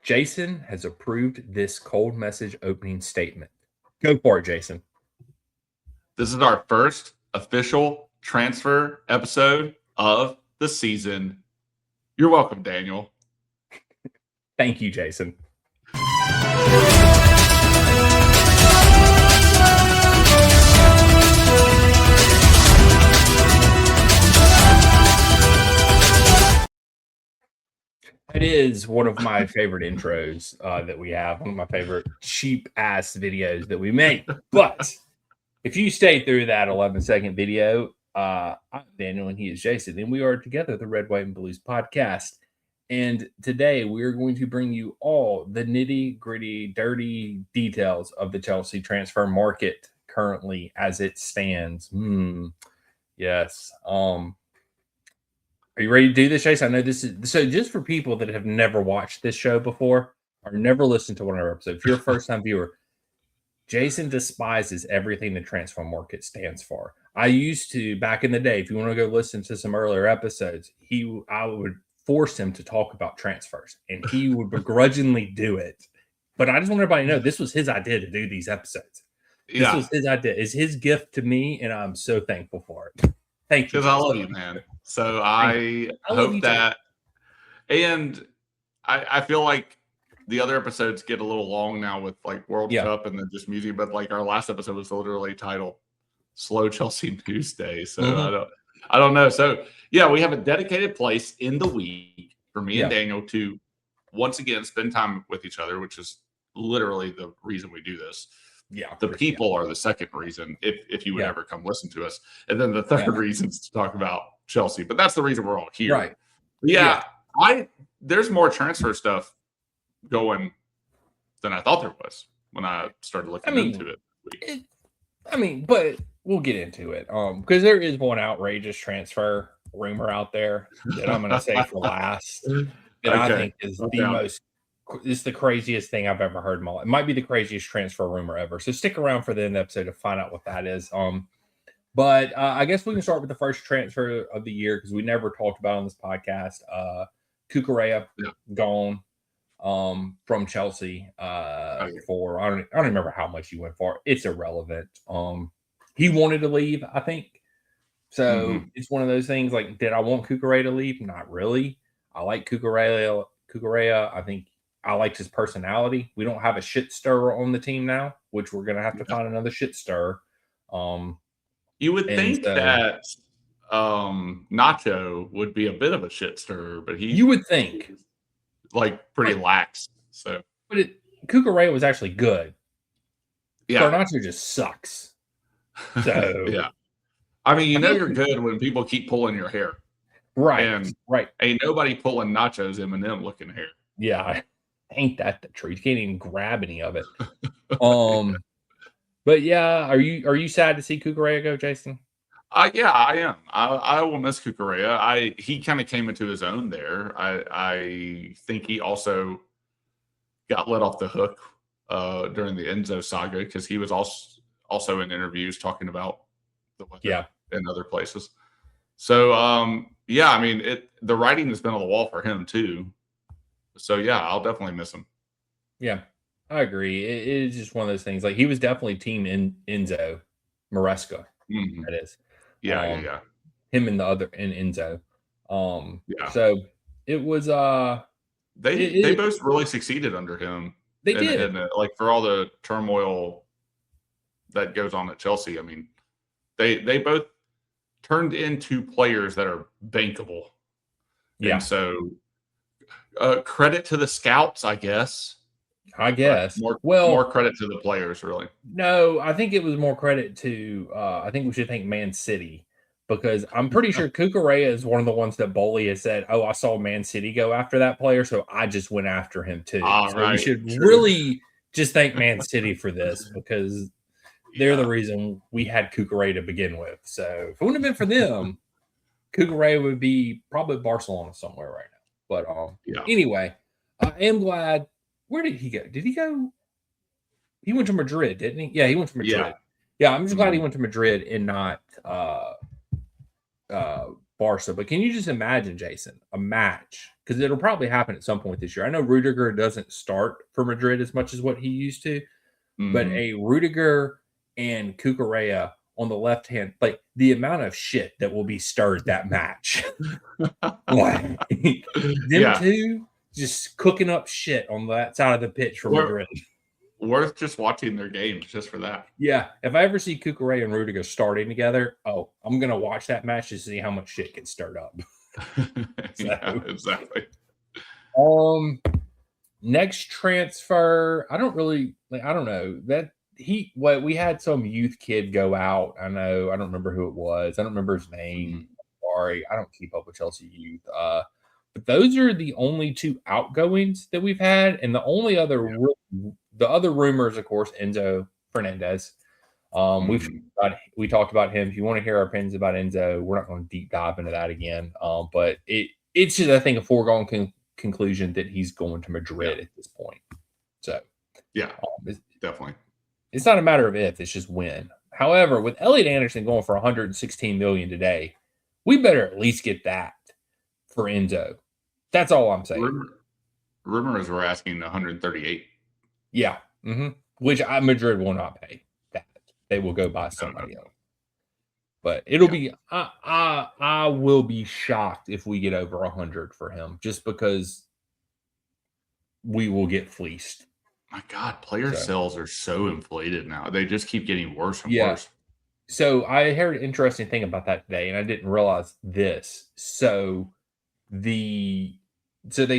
Jason has approved this cold message opening statement. Go for it, Jason. This is our first official transfer episode of the season. You're welcome, Daniel. Thank you, Jason. It is one of my favorite intros that we have, one of my favorite cheap-ass videos that we make. But if you stay through that 11-second video, I'm Daniel and he is Jason, and we are together, the Red, White, and Blues podcast. And today we are going to bring you all the nitty-gritty, dirty details of the Chelsea transfer market currently as it stands. Yes. Are you ready to do this, Chase? I know this is so just for people that have never watched this show before or never listened to one of our episodes. If you're a first-time viewer, Jason despises everything the transfer market stands for. I used to, back in the day, if you want to go listen to some earlier episodes, I would force him to talk about transfers, and he would begrudgingly do it. But I just want everybody to know this was his idea to do these episodes. This was his idea. It's his gift to me, and I'm so thankful for it. Thank you. Because I love you, man. So I hope that, and I feel like the other episodes get a little long now with like World Cup and then just music, but like our last episode was literally titled "Slow Chelsea News Day." So I don't know. So yeah, we have a dedicated place in the week for me and Daniel to once again spend time with each other, which is literally the reason we do this. Yeah, the people are the second reason if you would ever come listen to us, and then the third reason is to talk about Chelsea. But that's the reason we're all here, right? Yeah. There's more transfer stuff going than I thought there was when I started looking into it. But we'll get into it because there is one outrageous transfer rumor out there that I'm going to say for last that I think is it's the craziest thing I've ever heard in my life. It might be the craziest transfer rumor ever. So stick around for the end of the episode to find out what that is. But I guess we can start with the first transfer of the year because we never talked about it on this podcast. Cucurella gone from Chelsea for I don't remember how much he went for. It's irrelevant. He wanted to leave, I think. So it's one of those things like, did I want Cucurella to leave? Not really. I like Cucurella. I think I liked his personality. We don't have a shit stirrer on the team now, which we're going to have to find another shit stirrer. You would think that Nacho would be a bit of a shit stirrer, but you would think like pretty lax. So, but Cucurella was actually good. Yeah, Garnacho just sucks. So yeah, I mean, you're good when people keep pulling your hair, right? And right, ain't nobody pulling Nacho's Eminem looking hair. Yeah, ain't that the truth? You can't even grab any of it. But yeah, are you sad to see Cucurella go, Jason? Yeah, I am. I will miss Cucurella. He kind of came into his own there. I think he also got let off the hook during the Enzo saga because he was also in interviews talking about the weather in other places. So I mean, the writing has been on the wall for him too. So yeah, I'll definitely miss him. Yeah, I agree. It is just one of those things. Like he was definitely team Enzo Maresca. That is. Yeah. Him and Enzo. So it was. They both really succeeded under him. They did. Like for all the turmoil that goes on at Chelsea, I mean, they both turned into players that are bankable. Yeah. And so credit to the scouts, I guess. More credit to the players, really. No, I think it was more credit to I think we should thank Man City because I'm pretty sure Cucurella is one of the ones that Bowley has said, "Oh, I saw Man City go after that player, so I just went after him too." We should really just thank Man City for this because they're the reason we had Cucurella to begin with. So if it wouldn't have been for them, Cucurella would be probably Barcelona somewhere right now. But anyway, I am glad. Where did he go? Did he go? He went to Madrid, didn't he? Yeah, he went to Madrid. Yeah, I'm just glad he went to Madrid and not Barca. But can you just imagine, Jason, a match? Because it'll probably happen at some point this year. I know Rudiger doesn't start for Madrid as much as what he used to, but a Rudiger and Cucurella on the left hand, like the amount of shit that will be stirred that match. Like, them two just cooking up shit on that side of the pitch for Madrid. Worth just watching their games just for that. Yeah. If I ever see Cucurella and Rudiger starting together, I'm going to watch that match to see how much shit gets stirred up. Yeah, exactly. Next transfer, I don't know that we had some youth kid go out. I don't remember who it was. I don't remember his name. Sorry, I don't keep up with Chelsea youth. But those are the only two outgoings that we've had, and the only other the other rumors, of course, Enzo Fernandez. We talked about him. If you want to hear our opinions about Enzo, we're not going to deep dive into that again. But it's just, I think, a foregone conclusion that he's going to Madrid at this point. So definitely. It's not a matter of if, it's just when. However, with Elliot Anderson going for $116 million today, we better at least get that for Enzo. That's all I'm saying. Rumors were asking 138. Yeah. Which Madrid will not pay that. They will go buy somebody else. But it'll be I will be shocked if we get over 100 for him, just because we will get fleeced. My God, player sales are so inflated now. They just keep getting worse and worse. So I heard an interesting thing about that today, and I didn't realize this. So they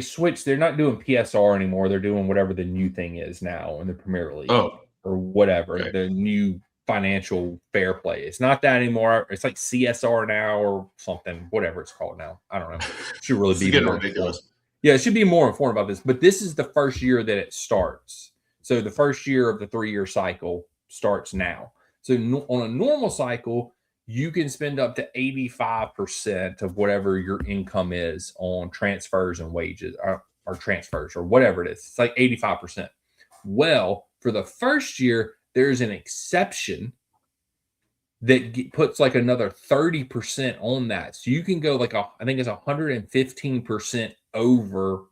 switched. They're not doing PSR anymore. They're doing whatever the new thing is now in the Premier League. Or whatever. Okay. The new financial fair play. It's not that anymore. It's like CSR now or something, whatever it's called now. I don't know. It should really be more ridiculous. Yeah, it should be more informed about this. But this is the first year that it starts. So the first year of the 3-year cycle starts now. So on a normal cycle, you can spend up to 85% of whatever your income is on transfers and wages or transfers or whatever it is. It's like 85%. Well, for the first year, there's an exception that puts like another 30% on that. So you can go like I think it's 115% over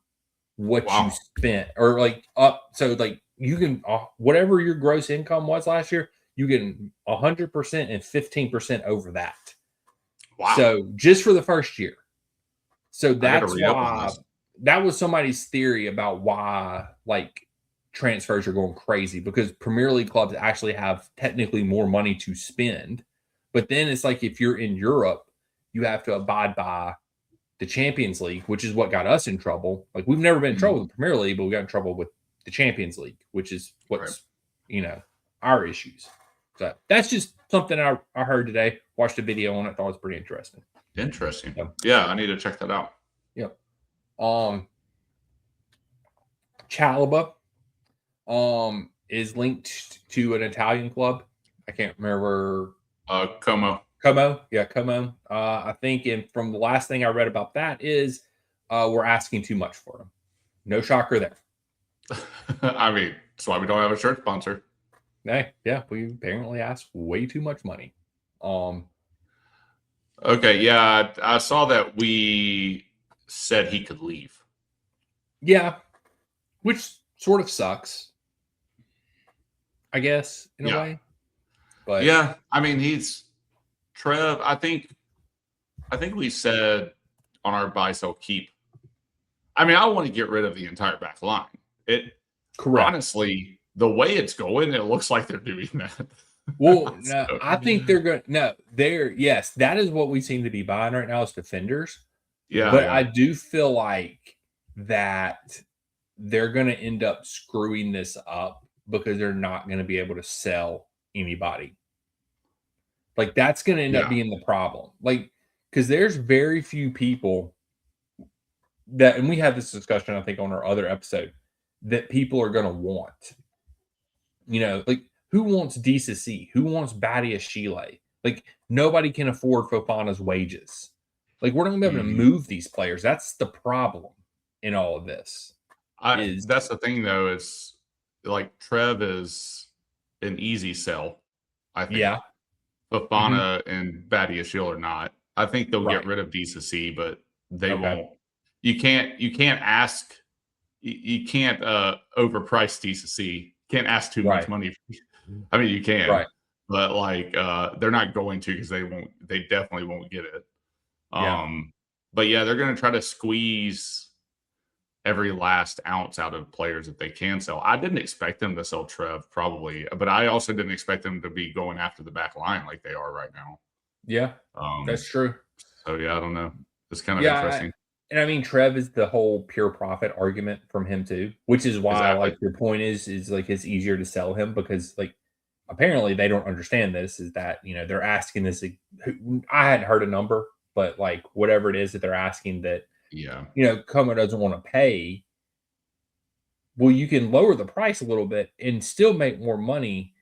what you spent, or like up. So like you can whatever your gross income was last year, you get 100% and 15% over that. Wow! So just for the first year. So that's why that was somebody's theory about why like transfers are going crazy, because Premier League clubs actually have technically more money to spend. But then it's like if you're in Europe, you have to abide by the Champions League, which is what got us in trouble. Like we've never been in trouble with the Premier League, but we got in trouble with the Champions League, which is what's our issues. So that's just something I heard today. Watched a video on it, thought it was pretty interesting. Interesting. Yeah, I need to check that out. Yep. Chalobah is linked to an Italian club. I can't remember. Como. Yeah, Como. I think from the last thing I read about that is we're asking too much for him. No shocker there. I mean, that's why we don't have a shirt sponsor. Yeah, we apparently asked way too much money. Okay, yeah, I saw that we said he could leave. Yeah, which sort of sucks, I guess, in a way. But yeah, I mean, he's Trev. I think we said on our buy sell keep. I mean, I want to get rid of the entire back line. Correct. Honestly, the way it's going, it looks like they're doing that. Well, no, I think they're going. No, yes, that is what we seem to be buying right now is defenders. Yeah, but I do feel like that they're going to end up screwing this up because they're not going to be able to sell anybody. Like that's going to end up being the problem. Like, because there's very few people that, and we had this discussion, I think, on our other episode, that people are going to want. Like who wants DCC? Who wants Badiashile? Like nobody can afford Fofana's wages. Like we're not going to be able to move these players. That's the problem in all of this. That's the thing, though. It's like Trev is an easy sell, I think. Yeah. Fofana and Badiashile are not. I think they'll get rid of DCC, but they won't. You can't ask. You can't overprice DCC. Can't ask too much money. I mean, you can, but like they're not going to because they won't. They definitely won't get it. But yeah, they're going to try to squeeze every last ounce out of players that they can sell. I didn't expect them to sell Trev probably, but I also didn't expect them to be going after the back line like they are right now. Yeah, that's true. So yeah, I don't know. It's kind of interesting. And I mean, Trev is the whole pure profit argument from him too, which is why like your point is like it's easier to sell him because like apparently they don't understand this is that they're asking this. I hadn't heard a number, but like whatever it is that they're asking that Como doesn't want to pay. Well, you can lower the price a little bit and still make more money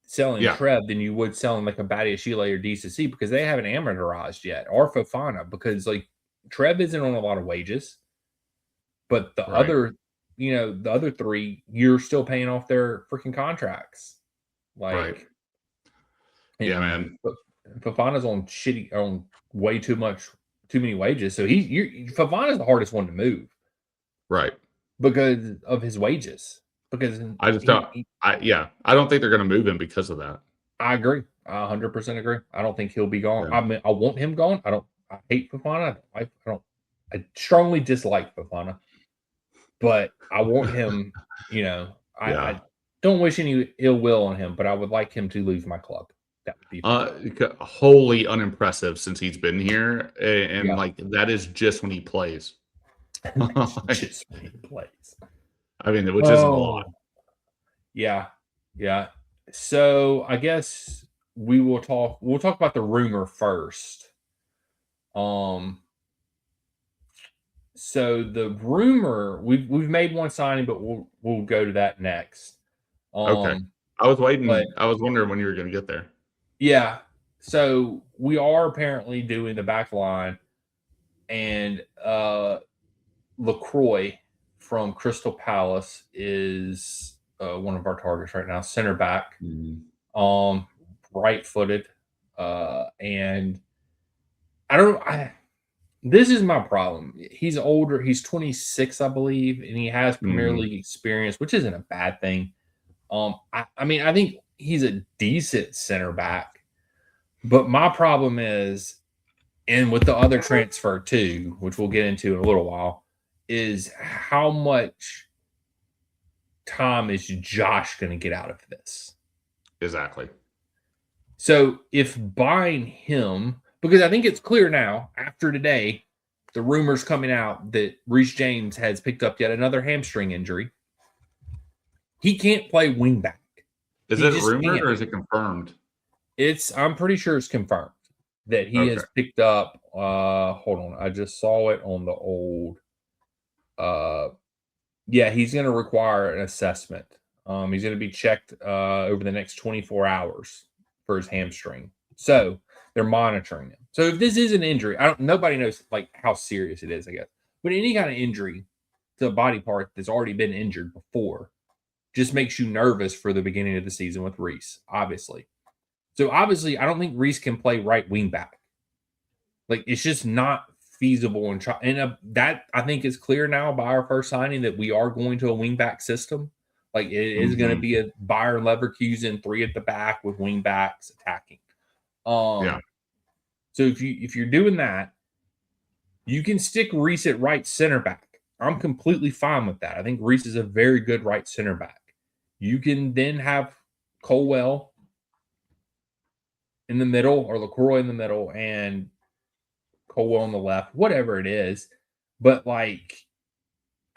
selling Trev than you would selling like a Badiashile or DCC because they haven't amortized yet, or Fofana, because like Trev isn't on a lot of wages, but the other, the other three, you're still paying off their freaking contracts. Like, man. Fofana's on way too many wages, so Fofana's the hardest one to move, right? Because of his wages. Because I just don't. I don't think they're going to move him because of that. I agree. I 100% agree. I don't think he'll be gone. Yeah. I mean, I want him gone. I hate Fofana. I strongly dislike Fofana, but I want him. I don't wish any ill will on him, but I would like him to leave my club. That would be wholly unimpressive since he's been here, and like that is just when he plays. Just when he plays. I mean, which isn't a lot. Yeah. So I guess we'll talk about the rumor first. So the rumor, we've made one signing, but we'll go to that next. Okay. I was waiting. I was wondering when you were going to get there. Yeah. So we are apparently doing the back line, and LaCroix from Crystal Palace is one of our targets right now, center back, right-footed, and this is my problem. He's older. He's 26, I believe, and he has Premier League experience, which isn't a bad thing. I mean, I think he's a decent center back, but my problem is, and with the other transfer too, which we'll get into in a little while, is how much time is Josh going to get out of this? Exactly. So if buying him, because I think it's clear now after today, the rumors coming out that Reece James has picked up yet another hamstring injury. He can't play wingback. Is it rumored or is it confirmed? I'm pretty sure it's confirmed that he has picked up. Hold on, I just saw it on the old. He's going to require an assessment. He's going to be checked over the next 24 hours for his hamstring. So they're monitoring him. So if this is an injury, nobody knows like how serious it is, I guess. But any kind of injury to a body part that's already been injured before just makes you nervous for the beginning of the season with Reece, obviously. So obviously, I don't think Reece can play right wing back. Like it's just not feasible, and that I think is clear now by our first signing that we are going to a wingback system. Like it is going to be a Bayer Leverkusen 3 at the back with wingbacks attacking. So if you're doing that, you can stick Reece at right center back. I'm completely fine with that. I think Reece is a very good right center back. You can then have Colwell in the middle or LaCroix in the middle and Colwell on the left, whatever it is. But like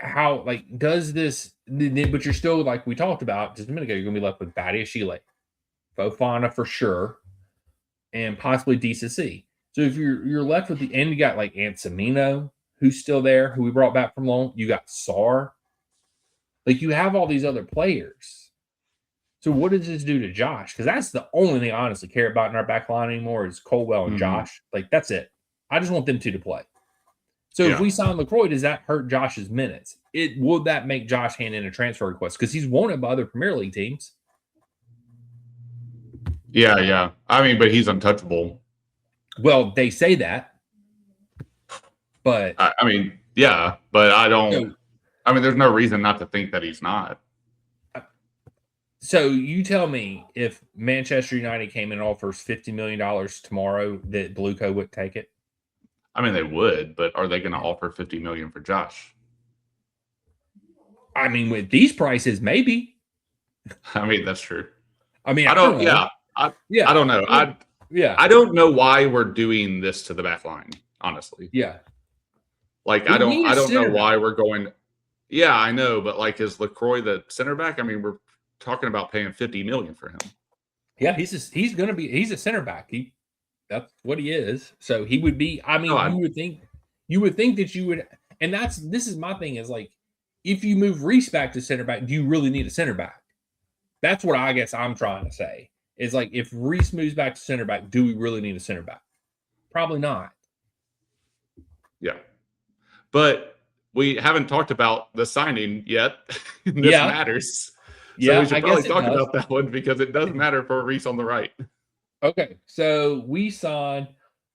how does this, but you're still, like we talked about just a minute ago, you're gonna be left with Badiashile, Fofana for sure, and possibly DCC. So if you're left with the end, you got like Ansamino, who's still there, who we brought back from loan. You got Sarr. Like you have all these other players. So what does this do to Josh? Because that's the only thing I honestly care about in our back line anymore is Colwell and Josh. Like that's it. I just want them two to play. So if we sign LaCroix, does that hurt Josh's minutes? Would that make Josh hand in a transfer request? Because he's wanted by other Premier League teams. Yeah. I mean, but he's untouchable. Well, they say that, but I mean, yeah, but I don't. So, I mean, there's no reason not to think that he's not. So you tell me, if Manchester United came and offers $50 million tomorrow, that Blueco would take it? I mean, they would, but are they going to offer $50 million for Josh? I mean, with these prices, maybe. I mean, that's true. I mean, I don't. Yeah, I don't know. I don't know why we're doing this to the back line. Honestly, yeah. Like I don't know why we're going. Yeah, I know, but like, is LaCroix the center back? I mean, we're talking about paying $50 million for him. Yeah, he's a center back. That's what he is. So he would be. I mean, you would think that you would, and this is my thing, is like, if you move Reese back to center back, do you really need a center back? That's what I guess I'm trying to say. Is like, if Reese moves back to center back, do we really need a center back? Probably not. Yeah, but we haven't talked about the signing yet. This matters. So we should probably talk about that one, because it does matter for Reese on the right. Okay, so we signed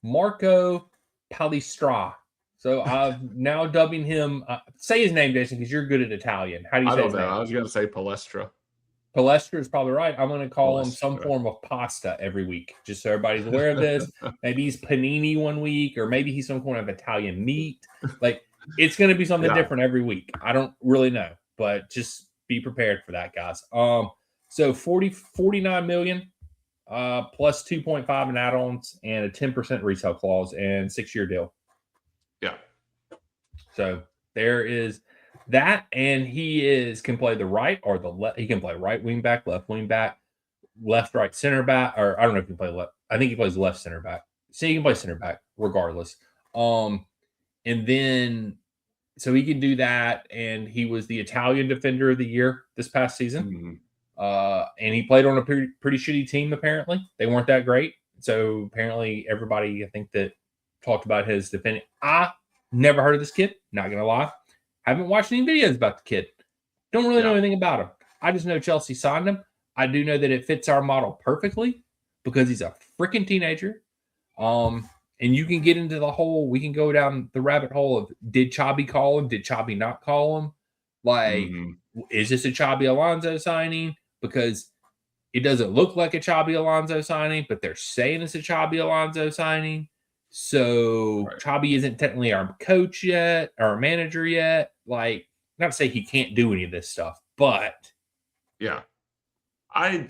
Marco Palestra. So I'm now dubbing him. Say his name, Jason, because you're good at Italian. How do you say his name? I don't know. I was going to say Palestra. Palestra is probably right. I'm going to call him some form of pasta every week, just so everybody's aware of this. Maybe he's panini one week, or maybe he's some kind of Italian meat. Like, it's going to be something different every week. I don't really know, but just be prepared for that, guys. So 49 million. Plus 2.5 in add-ons and a 10% resale clause and 6-year deal. Yeah. So there is that, and he can play the right or the left. He can play right wing back, left wing back, left, right, center back, or I don't know if he can play left. I think he plays left center back. So he can play center back regardless. And then so he can do that, and he was the Italian Defender of the Year this past season. Mm-hmm. And he played on a pretty shitty team, apparently. They weren't that great. So apparently everybody, I think, that talked about his defending. I never heard of this kid, not going to lie. Haven't watched any videos about the kid. Don't really know anything about him. I just know Chelsea signed him. I do know that it fits our model perfectly because he's a freaking teenager. And you can get into we can go down the rabbit hole of, did Xabi call him? Did Xabi not call him? Like, is this a Xabi Alonso signing? Because it doesn't look like a Xabi Alonso signing, but they're saying it's a Xabi Alonso signing. So Xabi isn't technically our coach yet, or our manager yet. Like, not to say he can't do any of this stuff, but yeah, I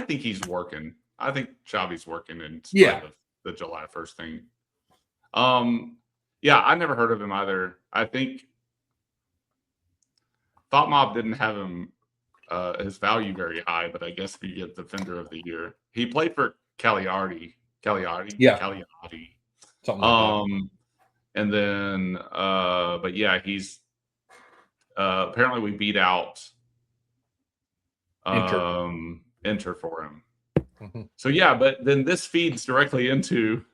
think he's working. I think Xabi's working in spite of the July 1st thing. Yeah, I never heard of him either. I think Thought Mob didn't have him his value very high, but I guess if you get Defender of the Year, he played for Cagliari. Yeah. Cagliari. Something like that. And then, but yeah, he's apparently we beat out Inter for him. Mm-hmm. So yeah, but then this feeds directly into.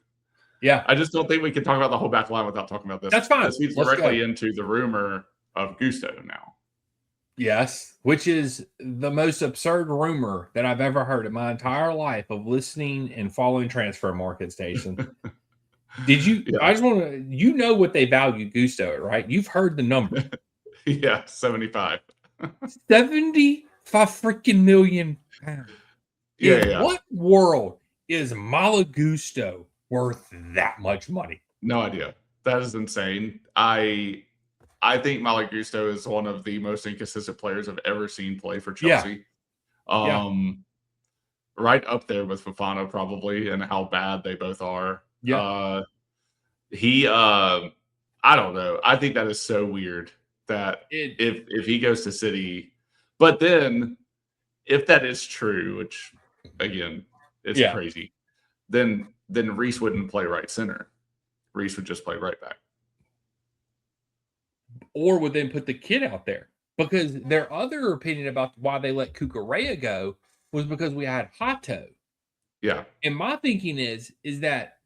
Yeah, I just don't think we can talk about the whole back line without talking about this. That's fine. This feeds directly into the rumor of Gusto now. Yes, which is the most absurd rumor that I've ever heard in my entire life of listening and following transfer market stations. Did you? Yeah. I just want to. What they value Gusto at, right? You've heard the number. Yeah, 75. 75 freaking million pounds. Yeah. What world is Malo Gusto worth that much money? No idea. That is insane. I think Malo Gusto is one of the most inconsistent players I've ever seen play for Chelsea. Right up there with Fofana probably, and how bad they both are. Yeah. I don't know. I think that is so weird that if he goes to City, but then if that is true, which again, it's crazy, then Reese wouldn't play right center. Reese would just play right back. Or would then put the kid out there, because their other opinion about why they let Cucurella go was because we had Hato. Yeah. And my thinking is that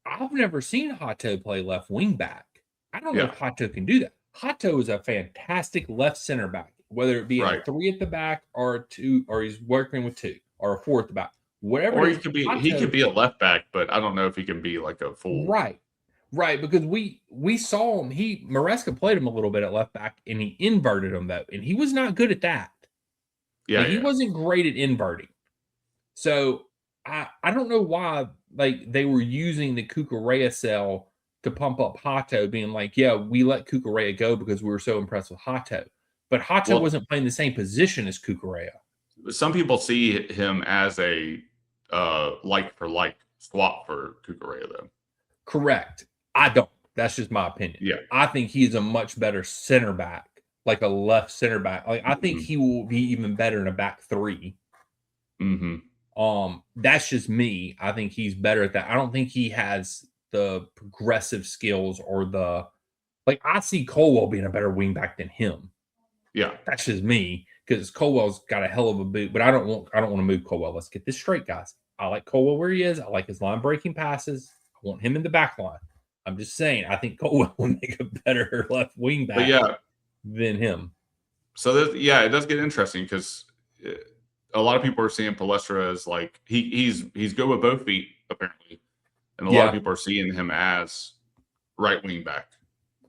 I've never seen Hato play left wing back. I don't know if Hato can do that. Hato is a fantastic left center back, whether it be a 3 at the back or a 2, or he's working with 2 or a 4 at the back. whatever. Or he could be a left back, but I don't know if he can be like a full. Right, because we saw him. Maresca played him a little bit at left back, and he inverted him though, and he was not good at that. Yeah, he wasn't great at inverting. So I don't know why they were using the Cucurella sell to pump up Hato, being like, yeah, we let Cucurella go because we were so impressed with Hato, but Hato wasn't playing the same position as Cucurella. Some people see him as a like for like swap for Cucurella though. Correct. I don't. That's just my opinion. Yeah. I think he's a much better center back, like a left center back. Like I think he will be even better in a back three. That's just me. I think he's better at that. I don't think he has the progressive skills or I see Colwell being a better wing back than him. Yeah. That's just me, because Colwell's got a hell of a boot, but I don't want to move Colwell. Let's get this straight, guys. I like Colwell where he is. I like his line breaking passes. I want him in the back line. I'm just saying, I think Colwell will make a better left wing back than him. So it does get interesting, because a lot of people are seeing Palestra as like he's good with both feet apparently, and a lot of people are seeing him as right wing back.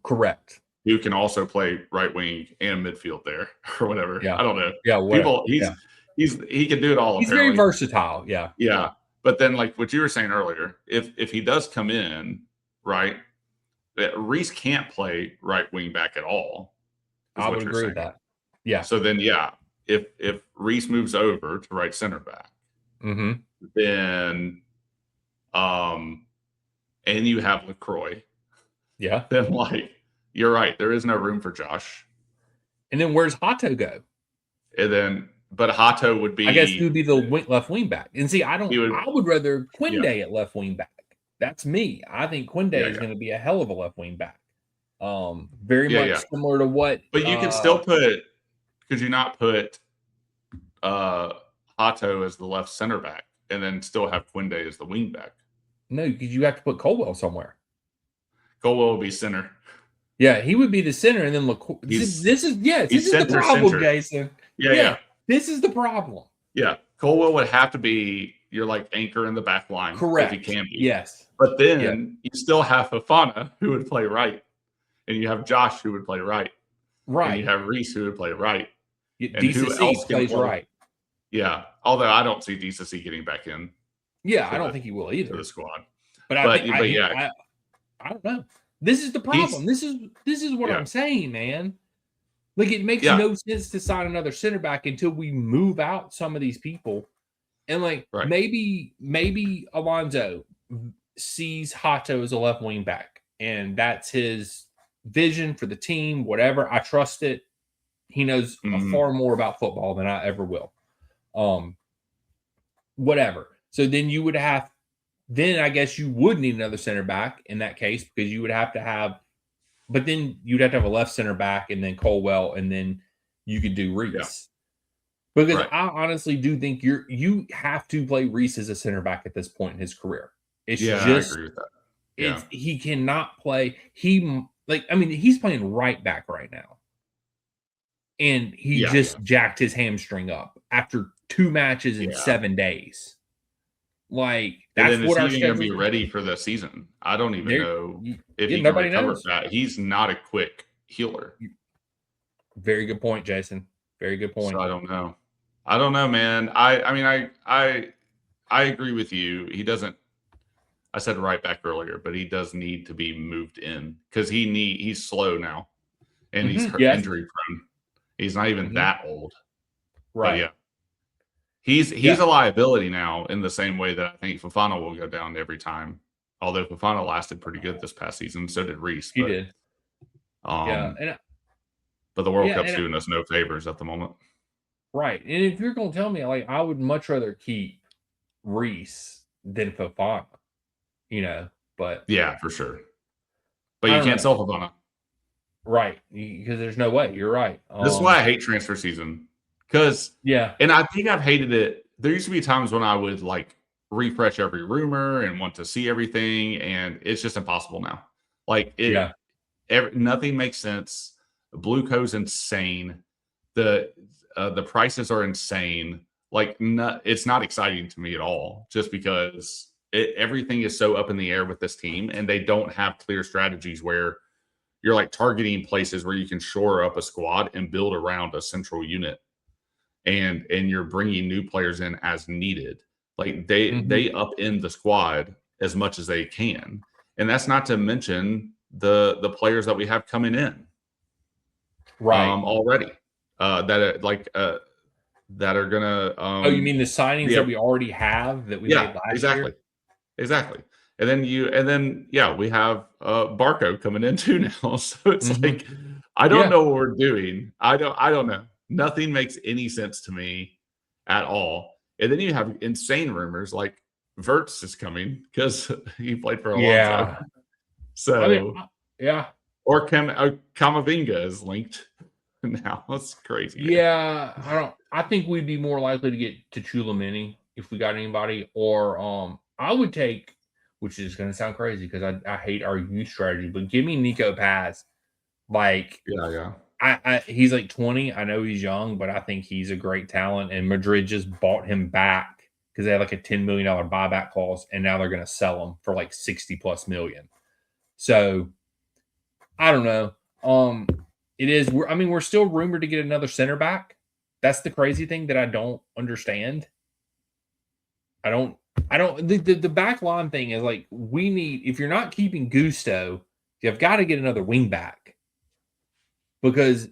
Correct. Who can also play right wing and midfield there or whatever. Yeah. I don't know. Yeah. He can do it all. He's very versatile. Yeah. Yeah. But then, like what you were saying earlier, if he does come in, right, Reese can't play right wing back at all. I would agree with that. Yeah. So then, if Reese moves over to right center back, then, and you have LaCroix, then you're right, there is no room for Josh. And then where's Hato go? And then, but Hato would be, I guess he would be the left wing back. And see, I would rather Quinde at left wing back. That's me. I think Quinde is going to be a hell of a left wing back. Very much similar to what. But you can still could you not put Hato as the left center back and then still have Quinde as the wing back? No, because you have to put Colwell somewhere. Colwell will be center. Yeah, he would be the center, and then this is the problem, Jason. Yeah. This is the problem. Yeah, Colwell would have to be your anchor in the back line. Correct. If he can be. Yes. But then you still have Fofana, who would play right, and you have Josh, who would play right. Right. And you have Reese, who would play right. And who else plays right? Yeah. Although I don't see DCC getting back in. Yeah, I don't think he will either. To the squad. But I don't know. This is the problem. This is what I'm saying, man. It makes no sense to sign another center back until we move out some of these people. And maybe Alonso sees Hato as a left wing back, and that's his vision for the team, whatever. I trust it. He knows far more about football than I ever will. Whatever. So then I guess you would need another center back in that case, because you would have to have, but then you'd have to have a left center back and then Colwell, and then you could do Reese. Yeah. Because I honestly do think you have to play Reese as a center back at this point in his career. It's I agree with that. Yeah. He cannot play. He's playing right back right now. And he jacked his hamstring up after 2 matches in 7 days. That's what our schedule is going to be ready for the season. I don't even know if he can recover that. He's not a quick healer. Very good point, Jason. Very good point. So I don't know, man. I agree with you. He doesn't. I said right back earlier, but he does need to be moved in, because he's slow now, and he's injury prone. He's not even that old. Right. But yeah. He's a liability now, in the same way that I think Fofana will go down every time. Although Fofana lasted pretty good this past season, so did Reese. He did. But the World Cup's doing us no favors at the moment. Right. And if you're going to tell me, I would much rather keep Reese than Fofana, but. Yeah, for sure. But you can't sell Fofana. Right. Because there's no way. You're right. This is why I hate transfer season. Because, and I think I've hated it. There used to be times when I would refresh every rumor and want to see everything, and it's just impossible now. Nothing makes sense. Blue Co's insane. The prices are insane. like it's not exciting to me at all, just because everything is so up in the air with this team, and they don't have clear strategies where you're like targeting places where you can shore up a squad and build around a central unit, and you're bringing new players in as needed. Like they up in the squad as much as they can, and that's not to mention the players that we have coming in, right? Already, that are gonna. Oh, you mean the signings that we already have that we made last year? Exactly. And then we have Barco coming in too now. So it's like, I don't know what we're doing. I don't know. Nothing makes any sense to me at all. And then you have insane rumors like Verts is coming because he played for Alonso. Yeah. So yeah. Or Camavinga is linked now. That's crazy. Yeah, I think we'd be more likely to get to Tchouaméni if we got anybody, or I would take, which is going to sound crazy because I hate our youth strategy, but give me Nico Paz. Like, he's like 20. I know he's young, but I think he's a great talent. And Madrid just bought him back because they had like a $10 million buyback clause, and now they're going to sell him for like 60+ million. So I don't know. It is. We're still rumored to get another center back. That's the crazy thing that I don't understand. The back line thing is like, we need, if you're not keeping Gusto, you've got to get another wing back. Because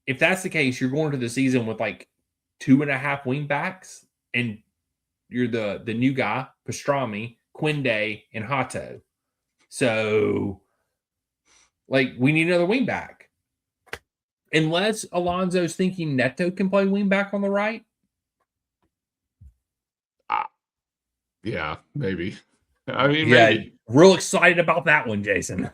if that's the case, you're going to the season with like 2.5 wing backs, and you're the new guy, Pastrami, Quinde, and Hato. So, like, we need another wing back. Unless Alonso's thinking Neto can play wing back on the right. Yeah, maybe. I mean, maybe. Real excited about that one, Jason.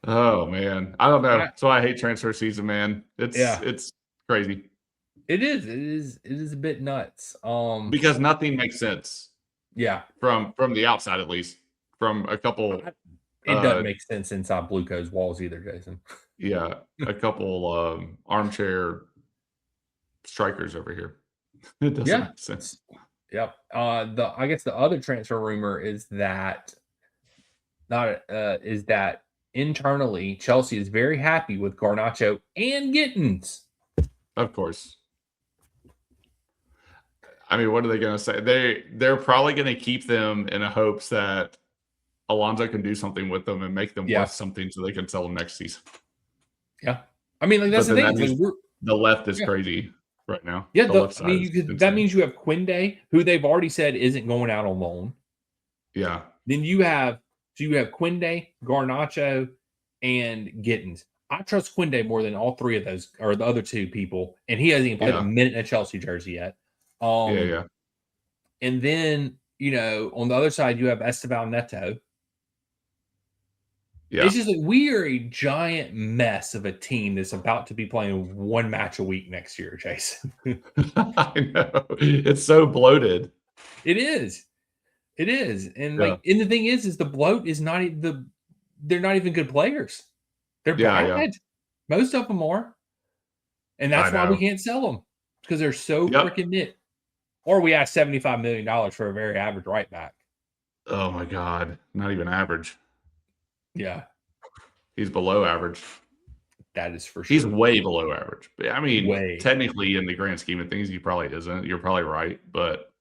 Oh man, I don't know. That's why I hate transfer season, man. It's crazy. It is a bit nuts. Because nothing makes sense. Yeah, from the outside, at least from a couple. It doesn't make sense inside Blueco's walls either, Jason. Yeah, a couple armchair strikers over here. It doesn't make sense. Yep. I guess the other transfer rumor is that internally Chelsea is very happy with Garnacho and Gittins. Of course. I mean, what are they going to say? They're probably going to keep them in hopes that Alonso can do something with them and make them worth something so they can sell them next season. Yeah. I mean, like, that's the thing. The left is crazy right now. Yeah, that means you have Quinde, who they've already said isn't going out on loan. Yeah. Then you have Quinde, Garnacho, and Gittins. I trust Quinde more than all three of those, or the other two people, and he hasn't even played a minute in a Chelsea jersey yet. And then, on the other side, you have Esteban Neto. Yeah. It's just like, we are a giant mess of a team that's about to be playing one match a week next year, Jason. I know. It's so bloated. It is. And and the thing is the bloat is not they're not even good players. They're bad. Yeah. Most of them are. And that's why we can't sell them, because they're so freaking knit. Or we ask $75 million for a very average right back. Oh my God. Not even average. Yeah. He's below average. That is for sure. He's way below average. I mean, technically, in the grand scheme of things, he probably isn't. You're probably right. But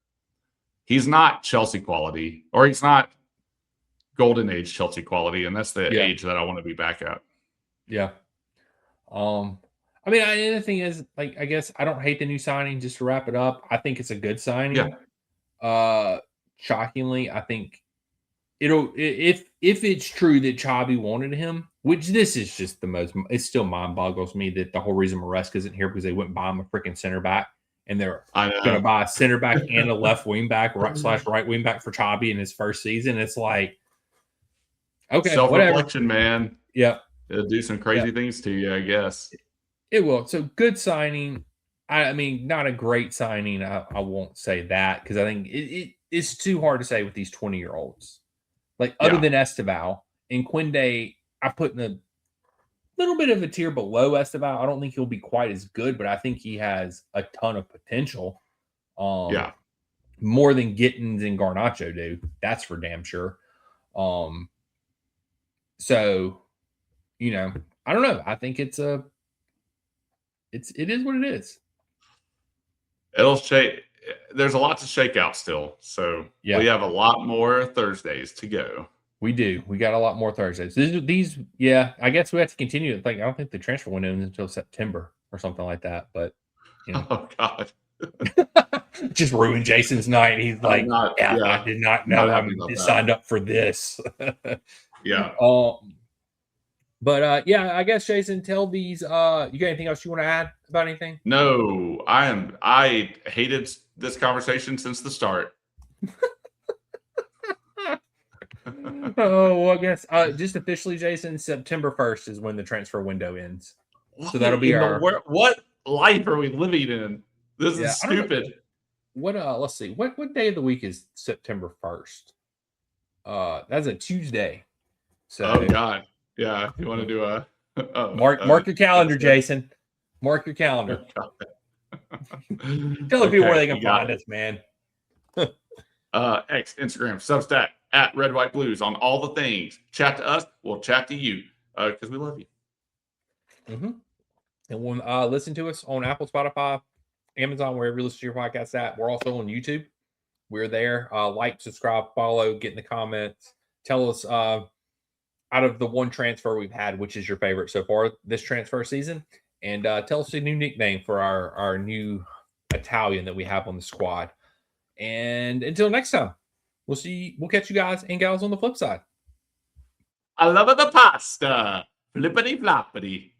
he's not Chelsea quality, or he's not golden age Chelsea quality. And that's the age that I want to be back at. Yeah. I mean, the other thing is, like, I guess I don't hate the new signing. Just to wrap it up, I think it's a good signing. Yeah. Shockingly, I think if it's true that Xabi wanted him, which this is just it still mind boggles me that the whole reason Maresca isn't here because they wouldn't buy him a freaking center back, and they're going to buy a center back and a left wing back / right wing back for Xabi in his first season. It's like, okay, self-reflection, man. Yeah. It'll do some crazy things to you, I guess. It will. So, good signing. I mean, not a great signing. I won't say that, because I think it's too hard to say with these 20-year-olds. Like, other than Esteban and Quinde, I put in little bit of a tier below Esteban. I don't think he'll be quite as good, but I think he has a ton of potential. Yeah. More than Gittins and Garnacho do. That's for damn sure. So, you know, I don't know. I think it is what it is. It'll shake. There's a lot to shake out still. So we have a lot more Thursdays to go. We do. We got a lot more Thursdays. These, yeah, I guess we have to continue to think. I don't think the transfer window ends until September or something like that. But, you know. Oh, God. Just ruined Jason's night. He's like, I did not know I signed up for this. Yeah. But yeah, I guess Jason, tell these. You got anything else you want to add about anything? No, I hated this conversation since the start. Oh, well, I guess just officially, Jason, September 1st is when the transfer window ends. So that'll be what life are we living in? This is stupid. What let's see. What day of the week is September 1st? That's a Tuesday. So oh God. Yeah. You want to do a mark your calendar, Jason. Mark your calendar. Tell the people where they can find us, man. X, Instagram, Substack, at Red White Blues on all the things. Chat to us, we'll chat to you because we love you. Mm-hmm. And when listen to us on Apple, Spotify, Amazon, wherever you listen to your podcast at. We're also on YouTube. We're there. Like, subscribe, follow, get in the comments. Tell us out of the one transfer we've had, which is your favorite so far this transfer season. And tell us a new nickname for our new Italian that we have on the squad. And until next time, we'll catch you guys and gals on the flip side. I love the pasta. Flippity floppity.